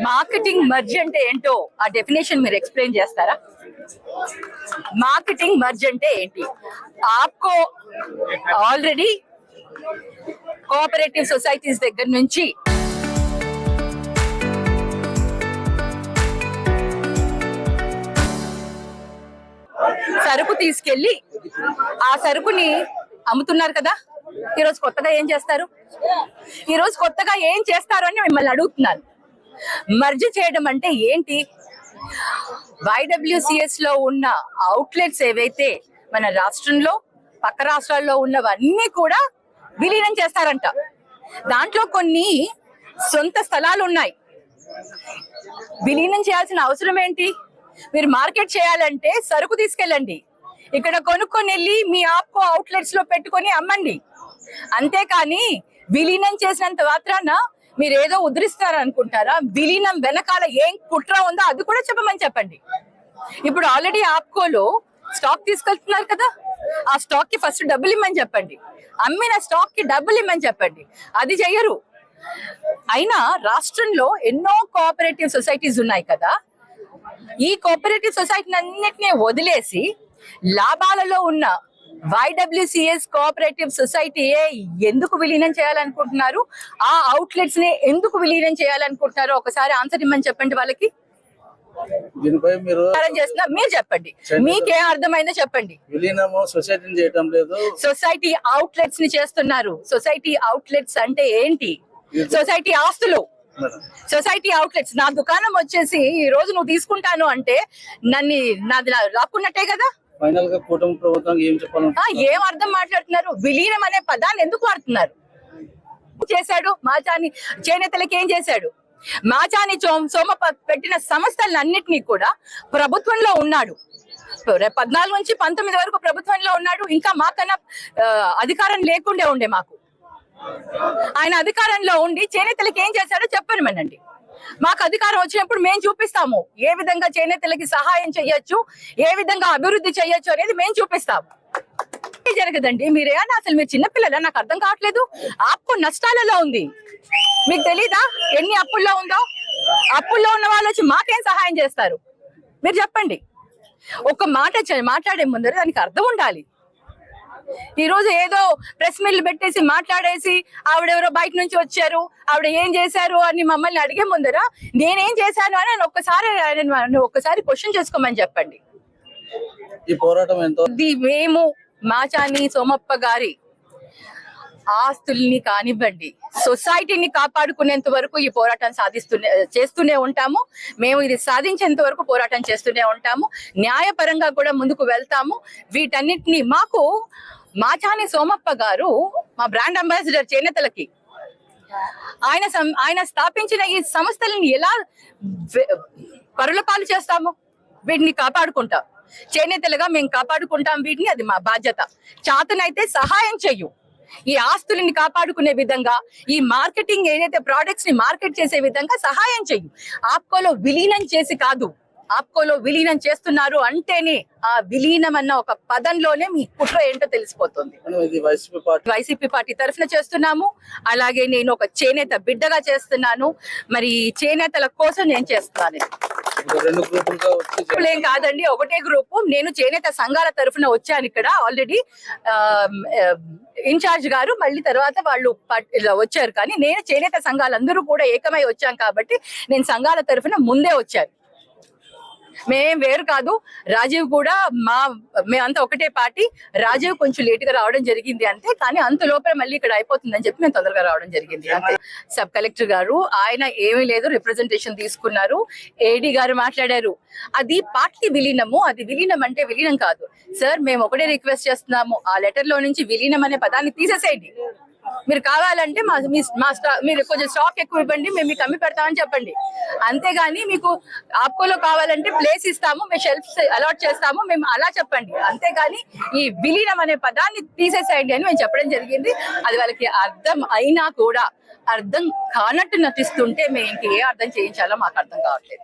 Marketing merge అంటే ఏంటో ఆ డెఫినేషన్ మీరు ఎక్స్ప్లెయిన్ చేస్తారా? మార్కెటింగ్ మర్జ్ అంటే ఏంటి? ఆప్కో ఆల్రెడీ కోఆపరేటివ్ సొసైటీస్ దగ్గర నుంచి సరుకు తీసుకెళ్లి ఆ సరుకుని అమ్ముతున్నారు కదా. ఈరోజు కొత్తగా ఏం చేస్తారు? అని మిమ్మల్ని అడుగుతున్నాను. మర్జ్ చేయడం అంటే ఏంటి? YWCS లో ఉన్న అవుట్లెట్స్ ఏవైతే మన రాష్ట్రంలో పక్క రాష్ట్రాల్లో ఉన్నవన్నీ కూడా విలీనం చేస్తారంట. దాంట్లో కొన్ని సొంత స్థలాలు ఉన్నాయి. విలీనం చేయాల్సిన అవసరం ఏంటి? మీరు మార్కెట్ చేయాలంటే సరుకు తీసుకెళ్ళండి, ఇక్కడ కొనుక్కొని వెళ్ళి మీ ఆప్కో అవుట్లెట్స్ లో పెట్టుకొని అమ్మండి. అంతేకాని విలీనం చేసినంత మాత్రాన మీరు ఏదో ఉద్ధరిస్తారనుకుంటారా? విలీనం వెనకాల ఏం కుట్ర ఉందో అది కూడా చెప్పండి. ఇప్పుడు ఆల్రెడీ ఆప్కోలో స్టాక్ తీసుకెళ్తున్నారు కదా, ఆ స్టాక్ కి ఫస్ట్ డబ్బులు ఇమ్మని చెప్పండి, అమ్మిన స్టాక్ కి డబ్బులు ఇమ్మని చెప్పండి. అది చెయ్యరు. అయినా రాష్ట్రంలో ఎన్నో కోఆపరేటివ్ సొసైటీస్ ఉన్నాయి కదా, ఈ కోఆపరేటివ్ సొసైటీ అన్నిటినీ వదిలేసి లాభాలలో ఉన్న YWCS కోఆపరేటివ్ సొసైటీయే ఎందుకు విలీనం చేయాలనుకుంటున్నారు? ఆ అవుట్లెట్స్ ని ఎందుకు విలీనం చేయాలనుకుంటున్నారో ఒకసారి ఆన్సర్ ఇమ్మని చెప్పండి వాళ్ళకి. దీనిపై మీరు చెప్పండి, మీకేం అర్థమైందో చెప్పండి. విలీనము సొసైటీని చేయడం లేదు, సొసైటీ అవుట్లెట్స్ ని చేస్తున్నారు. సొసైటీ అవుట్లెట్స్ అంటే ఏంటి? సొసైటీ ఆస్తులు, సొసైటీ అవుట్లెట్స్. నా దుకాణం వచ్చేసి ఈ రోజు నువ్వు తీసుకుంటాను అంటే నాది లాక్కున్నట్టే కదా. ఫైనల్ గా కూటమి ప్రభుత్వం ఏం చెప్పాలి? ఏం అర్థం మాట్లాడుతున్నారు? విలీనం అనే పదాన్ని ఎందుకు వాడుతున్నారు? చేశాడు మాచాని చేనేతలకి ఏం చేశాడు? మాచాని సోమప్ప పెట్టిన సంస్థలన్నింటినీ కూడా ప్రభుత్వంలో ఉన్నాడు. 14 నుంచి 19 వరకు ప్రభుత్వంలో ఉన్నాడు. ఇంకా మాకన్నా అధికారం లేకుండే ఉండే మాకు. ఆయన అధికారంలో ఉండి చేనేతలకి ఏం చేశాడో చెప్పమనండి. మాకు అధికారం వచ్చినప్పుడు మేము చూపిస్తాము ఏ విధంగా చేనేతలకి సహాయం చెయ్యొచ్చు, ఏ విధంగా అభివృద్ధి చెయ్యొచ్చు అనేది మేము చూపిస్తాము. జరగదండి. మీరేనా అసలు మీరు చిన్నపిల్లలా? నాకు అర్థం కావట్లేదు. ఆప్కో నష్టాలలో ఉంది, మీకు తెలీదా ఎన్ని అప్పుల్లో ఉందో? అప్పుల్లో ఉన్న వాళ్ళు వచ్చి మాకేం సహాయం చేస్తారు మీరు చెప్పండి. ఒక మాట మాట్లాడే ముందర దానికి అర్థం ఉండాలి. ఈ రోజు ఏదో ప్రెస్ మీట్లు పెట్టేసి మాట్లాడేసి ఆవిడెవరో బయట నుంచి వచ్చారు, ఆవిడ ఏం చేశారు అని మమ్మల్ని అడిగే ముందర నేనేం చేశాను అని ఒక్కసారి క్వశ్చన్ చేసుకోమని చెప్పండి. ఈ పోరాటం ఎంతో మేము మాచాని సోమప్ప గారి ఆస్తుల్ని కానివ్వండి, సొసైటీని కాపాడుకునేంత వరకు ఈ పోరాటం చేస్తూనే ఉంటాము. మేము ఇది సాధించేంత వరకు పోరాటం చేస్తూనే ఉంటాము. న్యాయపరంగా కూడా ముందుకు వెళ్తాము. వీటన్నిటిని మాకు మాచాని సోమప్ప గారు మా బ్రాండ్ అంబాసిడర్ చేనేతలకి. ఆయన స్థాపించిన ఈ సంస్థలని ఎలా పరుల పాలు చేస్తాము? వీటిని కాపాడుకుంటాం. చేనేతలుగా మేము కాపాడుకుంటాం వీటిని. అది మా బాధ్యత. చేతనైతే సహాయం చెయ్యు. ఈ ఆస్తులని కాపాడుకునే విధంగా, ఈ మార్కెటింగ్ ఏదైతే ప్రోడక్ట్స్ ని మార్కెట్ చేసే విధంగా సహాయం చెయ్యు. ఆప్కోలో విలీనం చేసి కాదు. ఆప్కోలో విలీనం చేస్తున్నారు అంటేనే ఆ విలీనం అన్న ఒక పదంలోనే మీ కుట్ర ఏంటో తెలిసిపోతుంది. వైసీపీ పార్టీ తరఫున చేస్తున్నాము. అలాగే నేను ఒక చేనేత బిడ్డగా చేస్తున్నాను. మరి చేనేతల కోసం నేను చేస్తున్నాను. ఏం కాదండి, ఒకటే గ్రూపు. నేను చేనేత సంఘాల తరఫున వచ్చాను. ఇక్కడ ఆల్రెడీ ఇన్ఛార్జ్ గారు మళ్ళీ తర్వాత వాళ్ళు వచ్చారు. కానీ నేను చేనేత సంఘాలందరూ కూడా ఏకమై వచ్చాం కాబట్టి నేను సంఘాల తరఫున ముందే వచ్చాను. మేం వేరు కాదు. రాజీవ్ కూడా మేమంతా ఒకటే పార్టీ. రాజీవ్ కొంచెం లేట్ గా రావడం జరిగింది అంతే. కానీ అంత లోపల మళ్ళీ ఇక్కడ అయిపోతుందని చెప్పి మేము తొందరగా రావడం జరిగింది అంతే. సబ్ కలెక్టర్ గారు ఆయన ఏమీ లేదు, రిప్రజెంటేషన్ తీసుకున్నారు. ఏడీ గారు మాట్లాడారు. అది పార్టీ విలీనము. అది విలీనం అంటే విలీనం కాదు సార్. మేము ఒకటే రిక్వెస్ట్ చేస్తున్నాము, ఆ లెటర్ లో నుంచి విలీనం అనే పదాన్ని తీసేసేయండి. మీరు కావాలంటే మీరు కొంచెం స్టాక్ ఎక్కువ ఇవ్వండి, మేము మీకు అమ్మి పెడతామని చెప్పండి. అంతేగాని మీకు ఆప్కోలో కావాలంటే ప్లేస్ ఇస్తాము, మేము షెల్ఫ్స్ అలాట్ చేస్తాము, మేము అలా చెప్పండి. అంతేగాని ఈ విలీనం అనే పదాన్ని తీసేసేయండి అని మేము చెప్పడం జరిగింది. అది వాళ్ళకి అర్థం అయినా కూడా అర్థం కానట్టు నటిస్తుంటే మేము ఇంకే అర్థం చేయించాలో మాకు అర్థం కావట్లేదు.